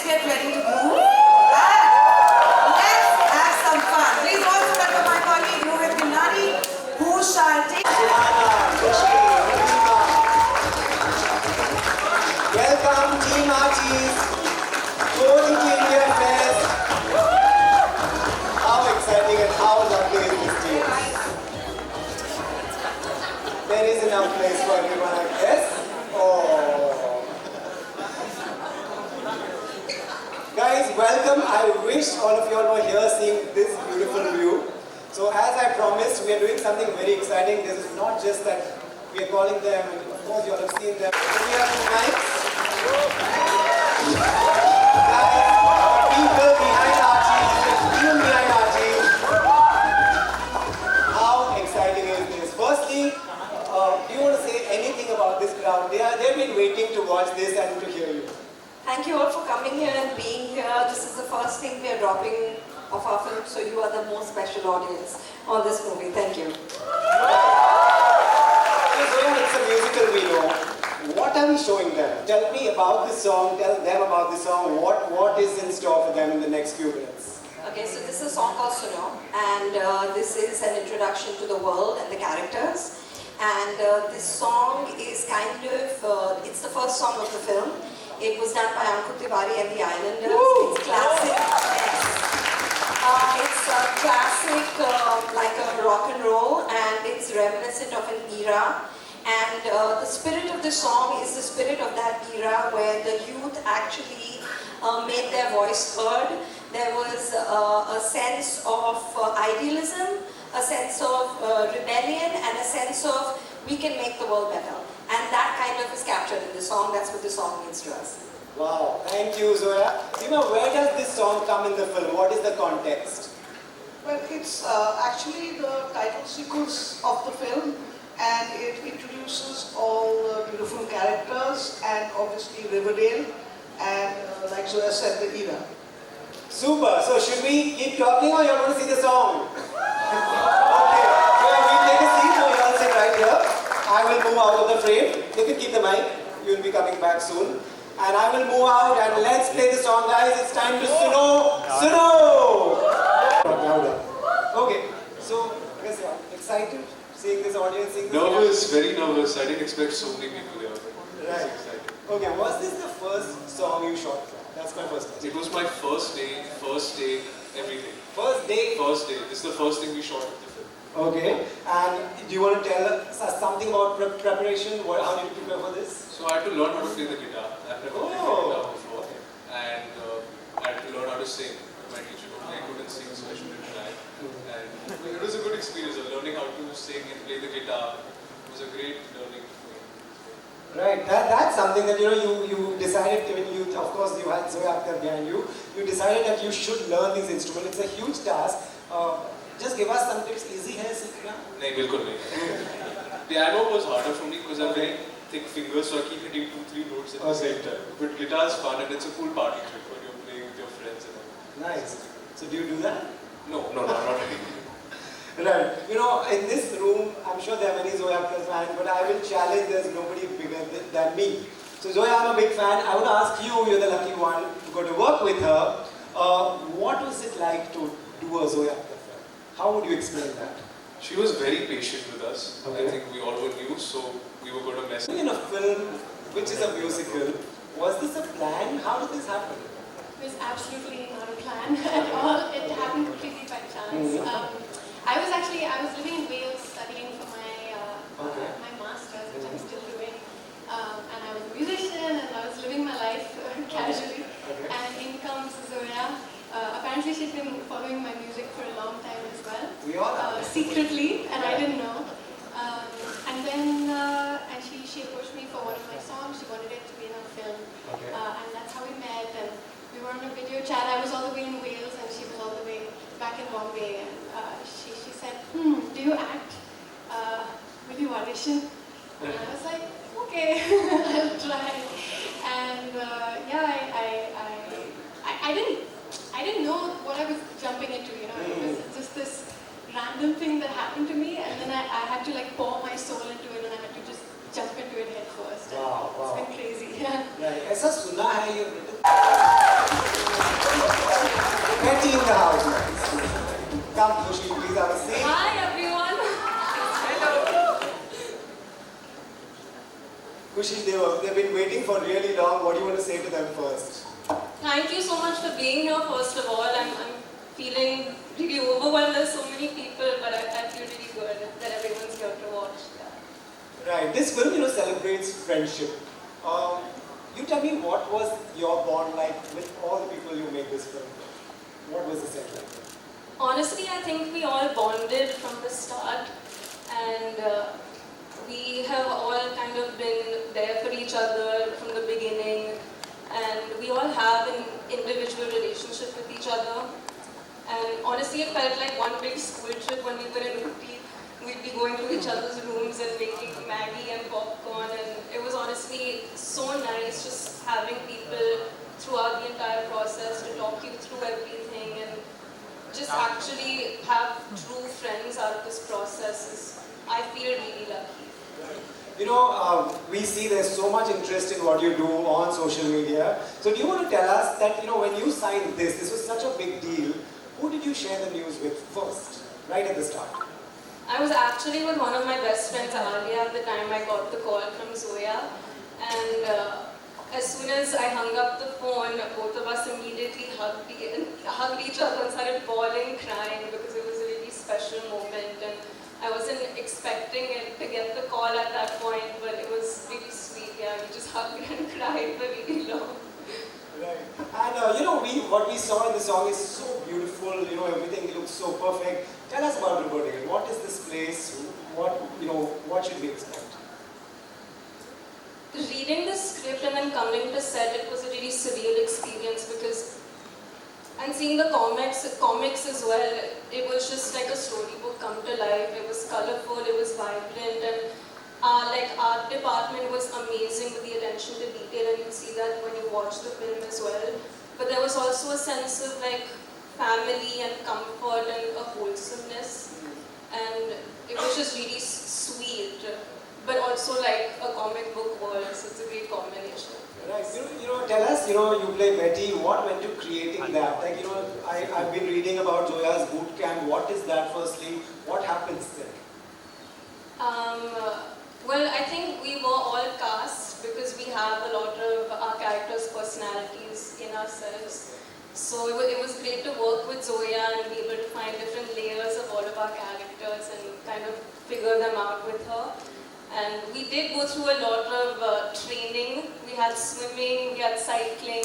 get ready to move. And let's have some fun. Please also welcome my colleague who shall take... Suhana, Khushi, Hungama. Welcome Team Archies, going to India Fest. How exciting and how lovely is this team? There is enough place for everyone, I guess. Oh. Guys, welcome. I wish all of you all were here seeing this beautiful view. So as I promised, we are doing something very exciting. This is not just that we are calling them, and of course you all have seen them. So we have two mics. Guys, people behind Archies, the team behind Archies. How exciting is this? Firstly, do you want to say anything about this crowd? They've been waiting to watch this and to hear you. Thank you all for coming here and being here. This is the first thing we are dropping of our film, so you are the most special audience on this movie. Thank you. It's a musical, we know. What are we showing them? Tell me about this song, tell them about this song. What is in store for them in the next few minutes? Okay, so this is a song called Suno, and this is an introduction to the world and the characters. And this song is kind of, it's the first song of the film. It was done by and the Islanders. Woo! It's classic. Yes. It's a classic, like a rock and roll, and it's reminiscent of an era. And the spirit of the song is the spirit of that era where the youth actually made their voice heard. There was a sense of idealism, a sense of rebellion, and a sense of we can make the world better. And that kind of is captured in the song. That's what the song means to us. Wow, thank you, Zoya. Seema, where does this song come in the film? What is the context? Well, it's actually the title sequence of the film, and it introduces all the beautiful characters and obviously Riverdale and like Zoya said, the era. Super. So should we keep talking or you all want to see the song? Okay. So we take a seat. So you all sit right here. I will move out of the frame. You can keep the mic. You will be coming back soon. And I will move out and let's play the song, guys. It's time to Suno. Suno! Okay. So, I guess you're excited seeing this audience, seeing this nervous, very nervous. I didn't expect so many people here. Right. Okay, was this the first song you shot? That's my first question. It was my first day, everything. First day? First day. This is the first thing we shot with the film. Okay. And do you want to tell us something about preparation? How did you prepare for this? So I had to learn how to play the guitar. I've never played the guitar before. Okay. And I had to learn how to sing. My teacher told me I couldn't sing, so I shouldn't try. And it was a good experience of learning how to sing and play the guitar. It was a great learning for me. Right, that's something that you decided, of course you had Zoya Akhtar behind you, you decided that you should learn these instruments. It's a huge task. Just give us some tips. Easy hai seekhna? No, bilkul nahi. Piano was harder for me because I have very thick fingers, so I keep hitting 2-3 notes at the same time. But guitar is fun and it's a cool party trick when you're playing with your friends and all. Nice. So do you do that? No, not really. Right. In this room, I'm sure there are many Zoya Akhtar fans, but I will challenge there's nobody bigger than me. So Zoya, I'm a big fan. I would ask you, you're the lucky one, to go to work with her. What was it like to do a Zoya Akhtar film? How would you explain that? She was very patient with us. Okay. I think we all were new, so we were going to mess. In a film, which is a musical, was this a plan? How did this happen? It was absolutely not a plan at all. It happened completely by chance. I was living in Wales studying for my master's, which I'm still doing. And I was a musician and I was living my life casually. Okay. And in comes Zoya. Apparently she'd been following my music for a long time as well. We all have. Secretly, and I didn't know. And then she approached me for one of my songs. She wanted it to be in a film. Okay. And that's how we met. And we were on a video chat. I was all the way in Wales and she was all the way back in Bombay. And she said, do you act? Will you audition? And I was like, okay, I'll try. And I didn't know what I was jumping into, It was just this random thing that happened to me, and then I had to like pour my soul into it, and I had to just jump into it head first. Wow. It's been crazy. Right. ऐसा सुना है ये Betty in the house. Come, Khushi, please have a seat. Hi everyone. Khushi, they've been waiting for really long. What do you want to say to them first? Thank you so much for being here. First of all, I'm feeling really overwhelmed. There's so many people, but I feel really good that everyone's here to watch. Right. This film, celebrates friendship. You tell me, what was your bond like with all the people you made this film with? What was the set like? Honestly, I think we all bonded from the start, and we have all kind of been there for each other from the beginning, and we all have an individual relationship with each other. And honestly, it felt like one big school trip when we were in Uti. We'd be going to each other's rooms and making Maggie and popcorn, and it was honestly so nice just having people throughout the entire process to talk you through everything and just actually have true friends out of this process. I feel really lucky. We see there's so much interest in what you do on social media. So do you want to tell us that, when you signed this was such a big deal, who did you share the news with first, right at the start? I was actually with one of my best friends, Alia, at the time I got the call from Zoya. And as soon as I hung up the phone, both of us immediately hugged each other and started bawling, crying, because it was a really special moment. And I wasn't expecting it to get the call at that point, but it was really sweet. Yeah, we just hugged and cried for really long. Right. And what we saw in the song is so beautiful, everything looks so perfect. Tell us about Riverdale. What is this place? What should we expect? Reading the script and then coming to set, it was a really surreal experience and seeing the comics as well, it was just like a storybook come to life. It was colorful, it was vibrant, and art department was amazing with the attention to detail, and you see that when you watch the film as well. But there was also a sense of family and comfort and a wholesomeness, and it was just really sweet, but also like a comic book world, so it's a great combination. Right. Tell us, you play Betty, what went to creating that? I've been reading about Zoya's boot camp. What is that firstly? What happens there? Well, I think we were all cast because we have a lot of our characters' personalities in ourselves. So it was great to work with Zoya and be able to find different layers of all of our characters and kind of figure them out with her. And we did go through a lot of training. We had swimming, we had cycling,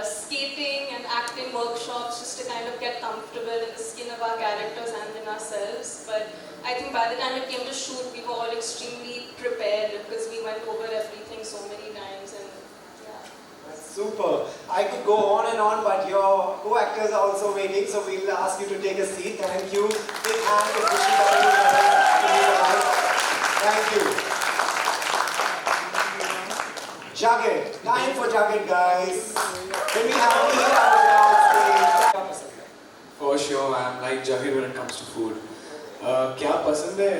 skating and acting workshops just to kind of get comfortable in the skin of our characters and in ourselves. But I think by the time it came to shoot, we were all extremely prepared because we went over everything so many times. And yeah. That's super. I could go on and on, but your co-actors are also waiting, so we'll ask you to take a seat. Thank you. Big hand to Khushi. Thank you. Jagged. Time for Jagged, guys. Can we have a heat on stage? For sure, I'm like Jagged when it comes to food. क्या पसंद है?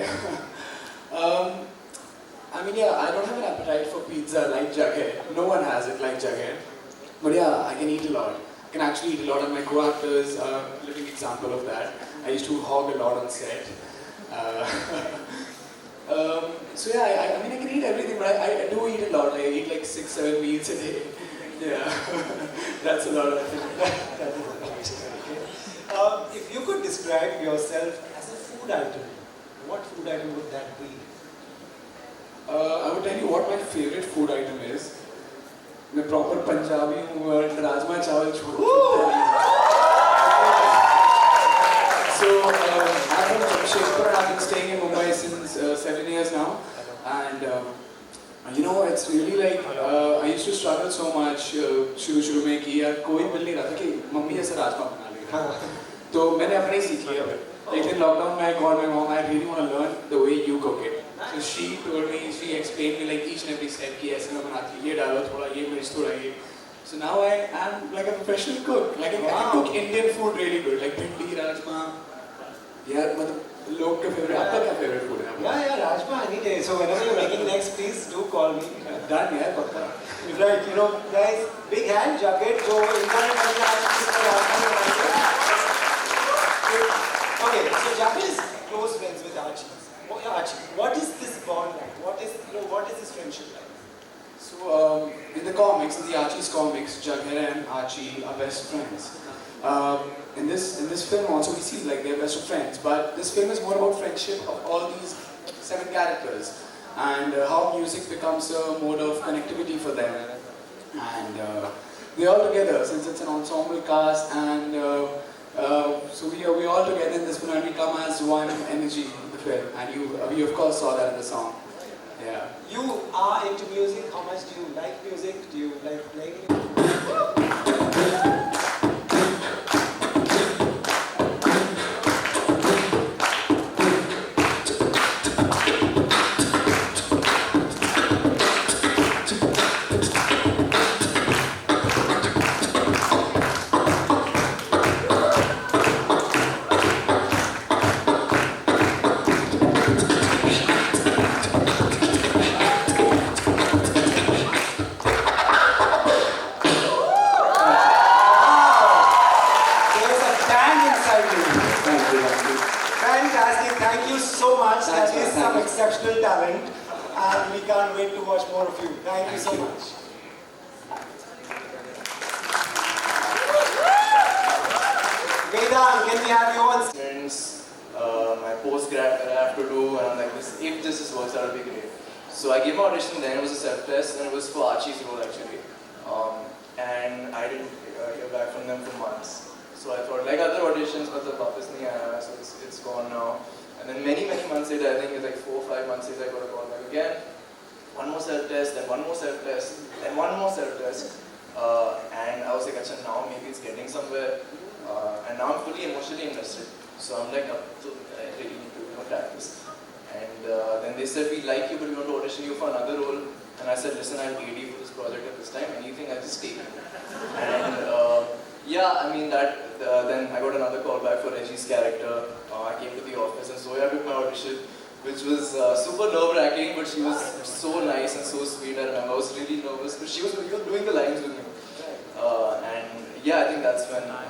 I mean, yeah, I don't have an appetite for pizza like Jagged. No one has it like Jagged. But yeah, I can eat a lot. I can actually eat a lot, and my co-actors are a living example of that. I used to hog a lot on set. So yeah, I mean, I can eat everything, but I do eat a lot. Like, I eat like 6-7 meals a day. Yeah, that's a lot of If you could describe yourself as a food item, what food item would that be? I would tell you what my favorite food item is. मैं proper Punjabi हूँ और राजमा चावल So I'm from Jamshedpur and I've been staying in Mumbai since 7 years now, and it's really like I used to struggle so much शुरू में कि यार कोई मिल नहीं रहा था कि मम्मी जैसा राजमा बना लेगा, तो मैंने अपने ही सीख लिया। लेकिन लॉकडाउन में I called my mom, I really want to learn the way you cook it. So she told me, she explained me like each and every step कि ऐसे मैं बनाती हूँ, ये डालो थोड़ा, ये मिर्च थोड़ा ये. So now I am like a professional cook. Like I can cook Indian food really good, like bhindi, rajma. Yeah, लोग का favorite, आपका क्या favorite food है? Yeah, Rajma any day. So whenever you're making next, please do call me. Done है पक्का. Right, you know, guys, big hand, jacket, जो इंसान बनने आज किसका Rajma बनाएंगे? Okay, so Jacket is close friends with Archies. Oh, yeah, Archie. What is this bond like? What is this friendship like? So in the comics, in the Archies comics, Jagger and Archie are best friends. In this film also we see like they're best of friends, but this film is more about friendship of all these 7 characters and how music becomes a mode of connectivity for them. And they're all together since it's an ensemble cast, and so we are all together in this film and we come as one energy in the film, and you of course saw that in the song. Yeah. You are into music. How much do you like music? Do you like playing it? There's a band inside you. Thank you, thank you. Fantastic. Thank you so much. Thanks, That is man. some Thank you. exceptional talent. And we can't wait to watch more of you. Thank you so much. Vedant, can we have you on? My post-grad that I have to do, and I'm like, if this works out, it'll be great. So I gave my audition, then it was a self-test, and it was for Archie's role actually. And I didn't hear back from them for months. So I thought, like other auditions, but the वापस नहीं आया, so it's gone now. And then many months later, I think it's like 4 or 5 months later, I got a call back again. One more self-test, then one more self-test, then one more self-test. And I was like, Achha, now maybe it's getting somewhere. And now I'm fully emotionally invested. So I'm like, so I really need to crack this. And then they said, we like you, but we want to audition you for another role. And I said, listen, I'll pay you for this project at this time. Anything, I'll just take it. And yeah, I mean that. Then I got another call back for Reggie's character. I came to the office and Zoya took my audition, which was super nerve-wracking, but she was so nice and so sweet. I remember I was really nervous, but she was doing the lines with me. And yeah, I think that's when I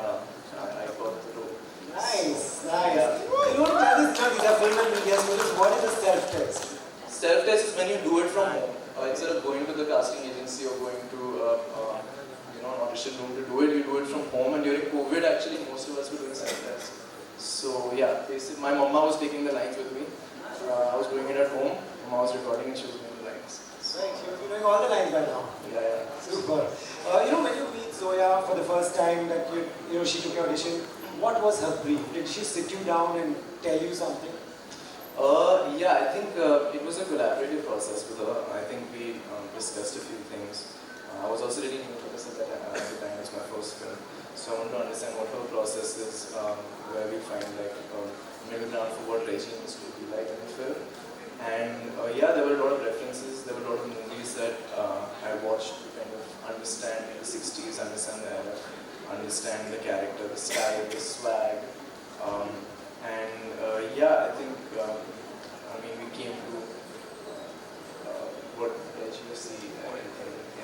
got the role. Nice, nice. You don't tell this story, these are film and media students. What is a self-test? Self-test is when you do it from home. Instead of going to the casting agency or going to an audition room to do it, you do it from home. And during COVID, actually, most of us were doing self-test. So yeah, basically, my mama was taking the lines with me. I was doing it at home. Mama was recording and she was doing the lines. Right, you're doing all the lines by now. Yeah. Super. When you meet Zoya for the first time, that she took your audition, what was her brief? Did she sit you down and tell you something? Yeah, I think it was a collaborative process with her. I think we discussed a few things. I was also really new to this at the time. It's my first film. So I wanted to understand what her process is, where we find like middle ground for what Reggie needs to be like in the film. And yeah, there were a lot of references, there were a lot of movies that I watched to kind of understand the 60s, understand the era, understand the character, the style, the swag. Yeah, I think, we came to what Reggie you see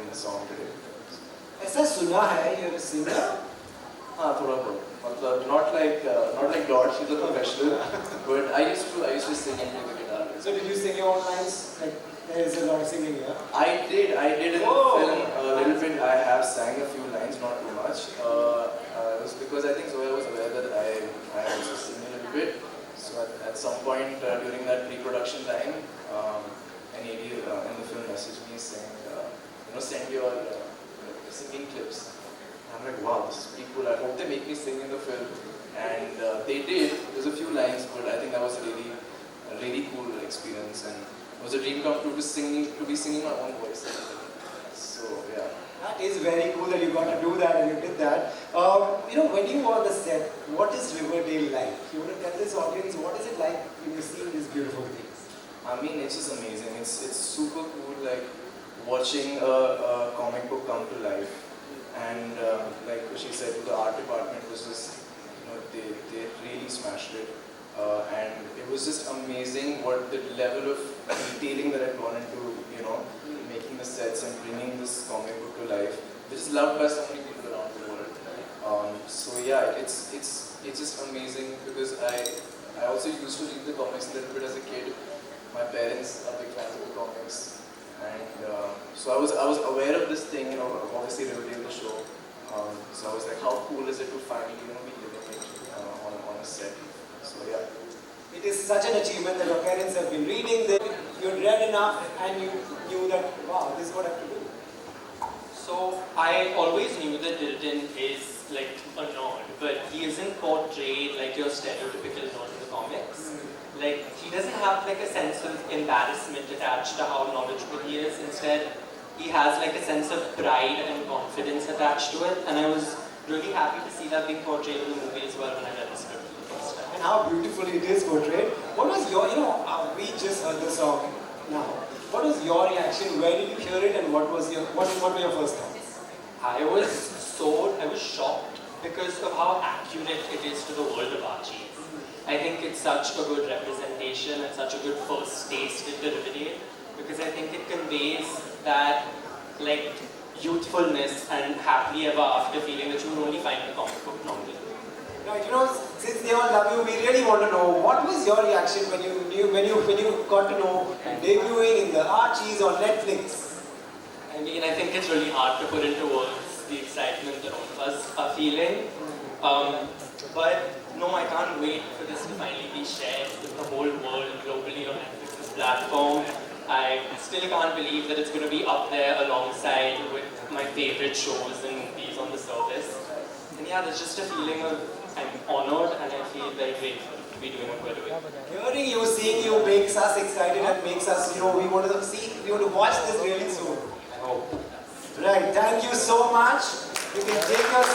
in the song today. ऐसा सुना है you're a singer? हाँ, थोड़ा बहुत. मतलब not like Lord, she's a professional, but I used to sing and play the guitar. So did you sing your own lines? Like there is a lot of singing here. I did in the film a little bit. I have sang a few lines, not too much. It was because I think Zoya was aware that I also sing a little bit. So at some point during that pre-production time, an AD in the film messaged me saying, send your singing clips. I'm like, wow, this is pretty cool. I hope they make me sing in the film. And they did. There's a few lines, but I think that was a really cool experience. And it was a dream come true to be singing my own voice. So yeah. That is very cool that you got to do that and you did that. When you were on the set, what is Riverdale like? You want to tell this audience, what is it like when you're seeing these beautiful things? I mean, it's just amazing. It's super cool, like watching a comic book come to life. And like Khushi said, the art department was just, they really smashed it. And it was just amazing what the level of detailing that had gone into, making the sets and bringing this comic book to life, which is loved by so many people around the world. So yeah, it's just amazing because I also used to read the comics a little bit as a kid. My parents are big fans of the comics, and so I was aware of this thing, obviously Riverdale the show. So I was like, how cool is it to finally be living it on a set? So yeah. It is such an achievement that your parents have been reading them, you read enough and you knew that, wow, this is what I have to do. So I always knew that Dilton is like a nerd, but he isn't portrayed like your stereotypical nerd in the comics. Like, he doesn't have like a sense of embarrassment attached to how knowledgeable he is. Instead, he has like a sense of pride and confidence attached to it, and I was really happy to see that being portrayed in the movie as well when I read the script for the first time. And how beautifully it is portrayed. What was your, we just heard the song now. What was your reaction? Where did you hear it and what were your first thoughts? I was shocked because of how accurate it is to the world of Archies. I think it's such a good representation and such a good first taste into Riverdale because I think it conveys that like youthfulness and happily ever after feeling that you would only find in a comic book normally. Right, since they all love you, we really want to know what was your reaction when you got to know debuting in the Archies on Netflix? I mean, I think it's really hard to put into words the excitement that all of us are feeling. But no, I can't wait for this to finally be shared with the whole world globally on Netflix's platform. I still can't believe that it's going to be up there alongside with my favorite shows and movies on the service. And yeah, there's just a feeling of I'm honored and I feel very grateful to be doing what we're doing. Hearing you, seeing you makes us excited and makes us, we want to watch this really soon. I hope. Right, thank you so much. You can take us.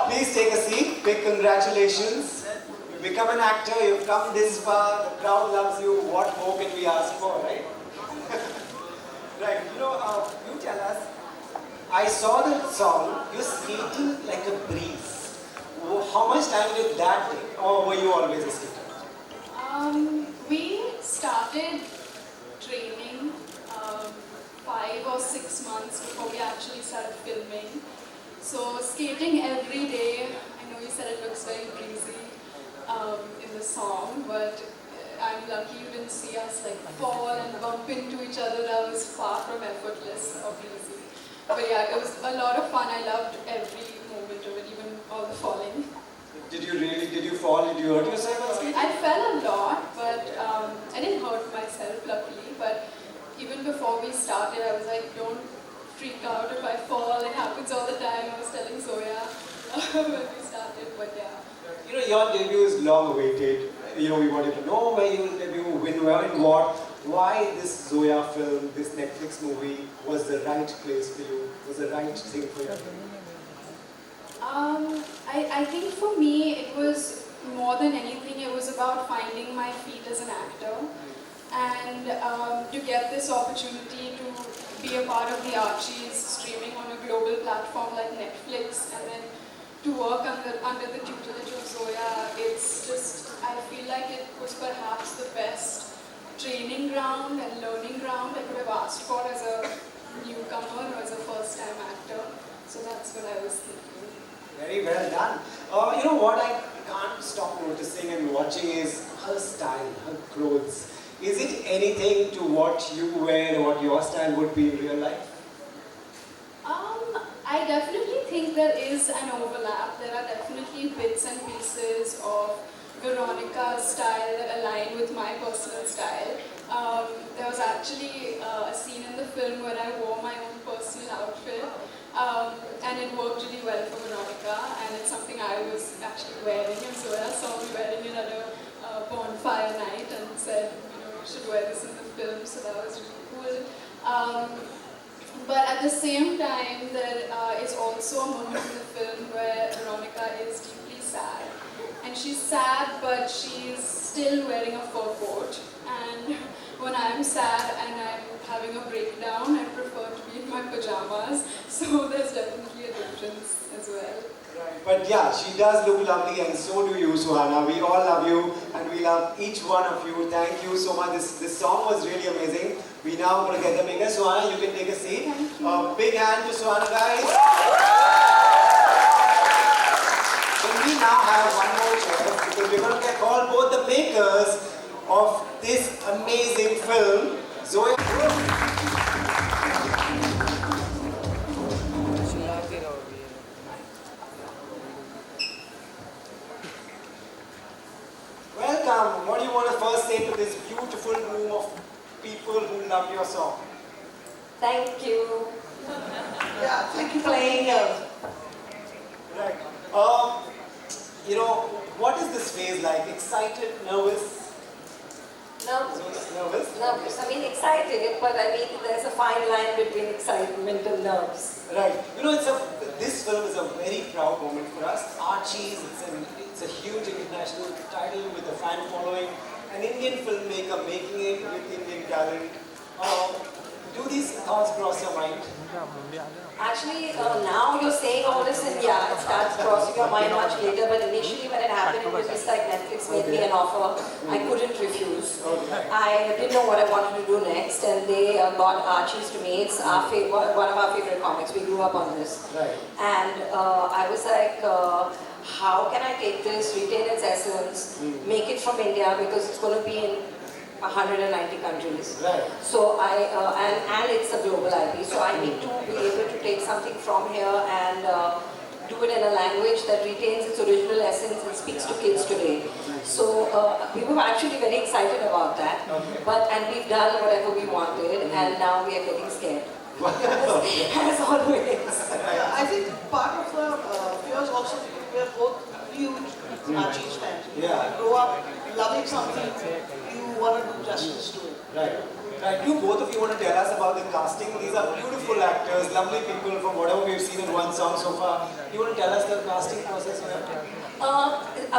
Please take a seat. Big congratulations. You've become an actor, you've come this far, the crowd loves you. What more can we ask for, right? Right, you tell us. I saw the song, you're skating like a breeze. How much time did that take? Or were you always a skater? We started training 5 or 6 months before we actually started filming. So skating every day, I know you said it looks very breezy in the song, but I'm lucky you didn't see us like fall and bump into each other. That was far from effortless or breezy. But yeah, it was a lot of fun. I loved every moment of it, even all the falling. Did you fall? Did you hurt yourself on skating? I fell a lot, but I didn't hurt myself, luckily. But even before we started, I was like, don't freak out if I fall. It happens all the time. I was telling Zoya when we started, but yeah. Your debut is long awaited. We wanted to know where you will debut, when, where, and what. Why this Zoya film, this Netflix movie was the right place for you, was the right thing for you? I think for me, it was more than anything, it was about finding my feet as an actor. And to get this opportunity to be a part of the Archies streaming on a global platform like Netflix, and then to work under the tutelage of Zoya, it's just, I feel like it was perhaps the best training ground and learning ground I could have asked for as a newcomer or as a first-time actor. So that's what I was thinking. Very well done. What I can't stop noticing and watching is her style, her clothes. Is it anything to what you wear or what your style would be in real life? I definitely think there is an overlap. There are definitely bits and pieces of Veronica's style that align with my personal style. There was actually a scene in the film where I wore my own personal outfit, and it worked really well for Veronica, and it's something I was actually wearing, and Zoya saw me wearing it at a bonfire night and said, you should wear this in the film, so that was really cool. But at the same time, there is also a moment in the film where Veronica is deeply sad. And she's sad, but she's still wearing a fur coat. And when I'm sad and I'm having a breakdown, I prefer to be in my pajamas. So But yeah, she does look lovely, and so do you, Suhana. We all love you, and we love each one of you. Thank you so much. This song was really amazing. We now going to get the maker. Suhana, you can take a seat. Big hand to Suhana, guys. And we now have one more chair because we're going to call both the makers of this amazing film. Zoe. Welcome. What do you want to first say to this beautiful room of people who love your song? Thank you. Yeah, thank you for being here. Right. You know, what is this phase like? Excited, nervous? Nervous? Nervous. I mean, excited, but I mean, there's a fine line between excitement and nerves. Right. You know, this film is a very proud moment for us. Archies, it's a huge international title with a fan following. An Indian filmmaker making it with Indian talent. Do these thoughts cross your mind? Actually, now you're saying all this and yeah, it starts crossing your mind much later, but initially when it happened, it was just like Netflix made me an offer. I couldn't refuse. I didn't know what I wanted to do next, and they got Archies to me. It's one of our favorite comics. We grew up on this. Right. And I was like, how can I take this, retain its essence, make it from India, because it's going to be in 190 countries. Right. So and it's a global IP. So I need to be able to take something from here and do it in a language that retains its original essence and speaks to kids today. So we were actually very excited about that. And we've done whatever we wanted, and now we are getting scared. As always. I think part of the fear is also because we are both huge Archies fans. Yeah. You grow up loving something, you want to do justice to it. Right. Right. Do both of you want to tell us about the casting? These are beautiful actors, lovely people from whatever we've seen in one song so far. Do you want to tell us the casting process?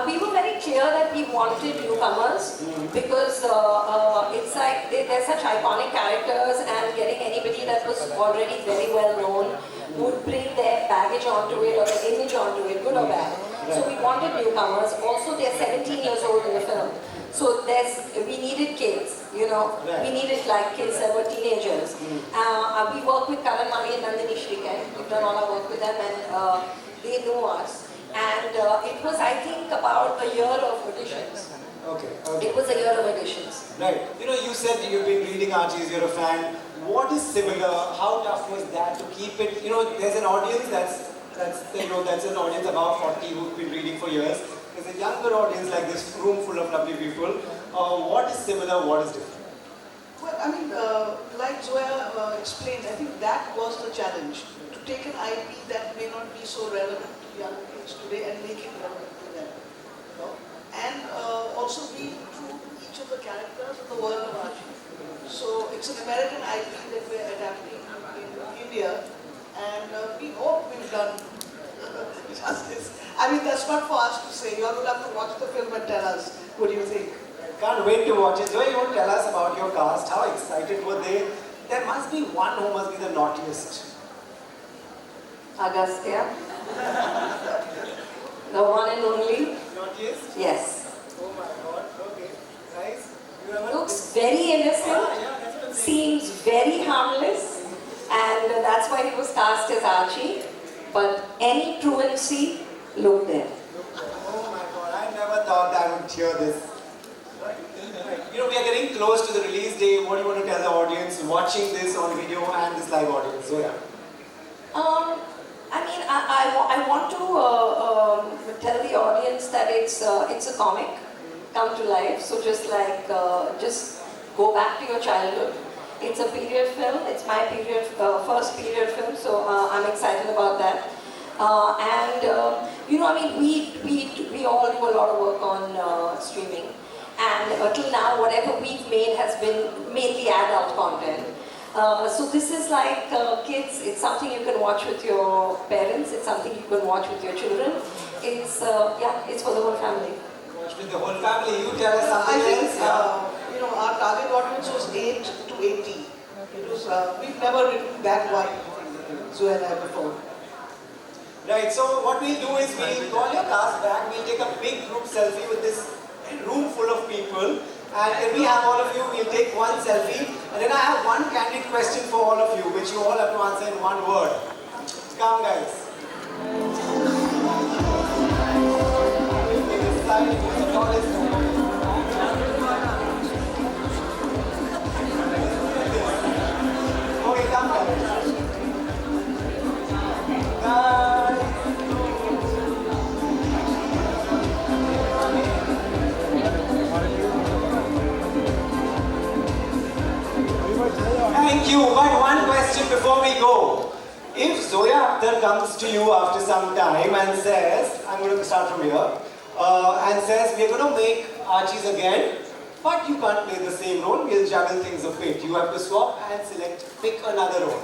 We were very clear that we wanted newcomers because it's like they're such iconic characters, and getting anybody that was already very well known would bring their baggage onto it or their image onto it, good or bad. So we wanted newcomers. Also, they're 17 years old in the film. So we needed kids, you know. We needed like kids that were teenagers. We worked with Karan Mani and Nandini Shriken. We've done all our work with them, and they knew us. And it was, I think, about a year of auditions. Okay. It was a year of auditions. Right. You know, you said you've been reading Archies, you're a fan. What is similar? How tough was that to keep it? You know, there's an audience that's an audience about 40 who've been reading for years. There's a younger audience like this room full of lovely people. What is similar? What is different? Well, I mean, like Zoya explained, I think that was the challenge. To take an IP that may not be so relevant to young kids today and make it relevant to them. You know? And also be true to each of the characters in the world of Archie. So it's an American IP that we're adapting in India, and we hope we've done justice. I mean, that's not for us to say. You all will have to watch the film and tell us what do you think. Can't wait to watch it. Joy, you want to tell us about your cast? How excited were they? There must be one who must be the naughtiest. Agastya. The one and only. Naughtiest? Yes. Oh my God. Okay. Nice. Looks very innocent, seems very harmless, and that's why he was cast as Archie. But any truancy, look there. Oh my God, I never thought I would hear this. Right. You know, we are getting close to the release day. What do you want to tell the audience watching this on video and this live audience? So yeah. I mean, I want to tell the audience that it's a comic come to life. So just go back to your childhood. It's a period film. It's my first period film. So I'm excited about that. You know, I mean, we all do a lot of work on streaming, and till now, whatever we've made has been mainly adult content. So this is like kids. It's something you can watch with your parents. It's something you can watch with your children. It's it's for the whole family. Watch with the whole family. You tell us something I think else. you know, our target audience was 8 to 80. It was we've never written that wide. Zoe and I before. Right, so what we'll do is we'll call your cast back, we'll take a big group selfie with this room full of people, and then we have all of you, we'll take one selfie, and then I have one candid question for all of you, which you all have to answer in one word. Come guys. Okay, come guys. Thank you, but one question before we go. If Zoya Akhtar comes to you after some time and says, I'm going to start from here, and says, we're going to make Archies again, but you can't play the same role, we'll juggle things a bit. You have to swap and pick another role.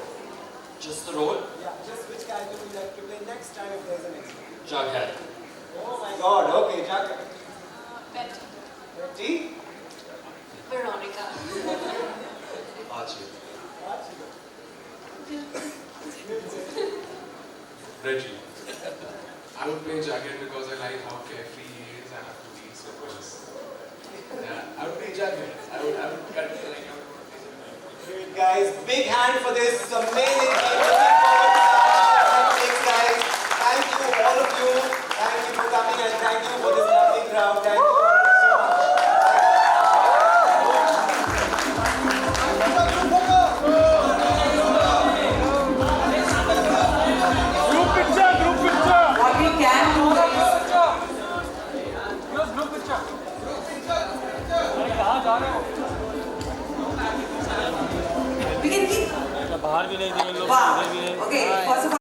Just the role? Yeah, just which character would you like to play next time if there's a next one? Jughead. Oh my god, okay, Jughead. Betty. Betty? Veronica. Archie. Reggie. Reggie. I would play Jughead because I like how carefree he is and have to be slippers. Yeah, I would play Jughead. I would cut it like I would play Jughead. Great guys, big hand for this amazing game. Looking forward to the next guys. Thank you all of you. Thank you for coming and thank you for this lovely crowd. Thank you so much. What we can do is we can keep. बाहर भी नहीं थे लोग, Wow. इधर भी नहीं। Okay, first of all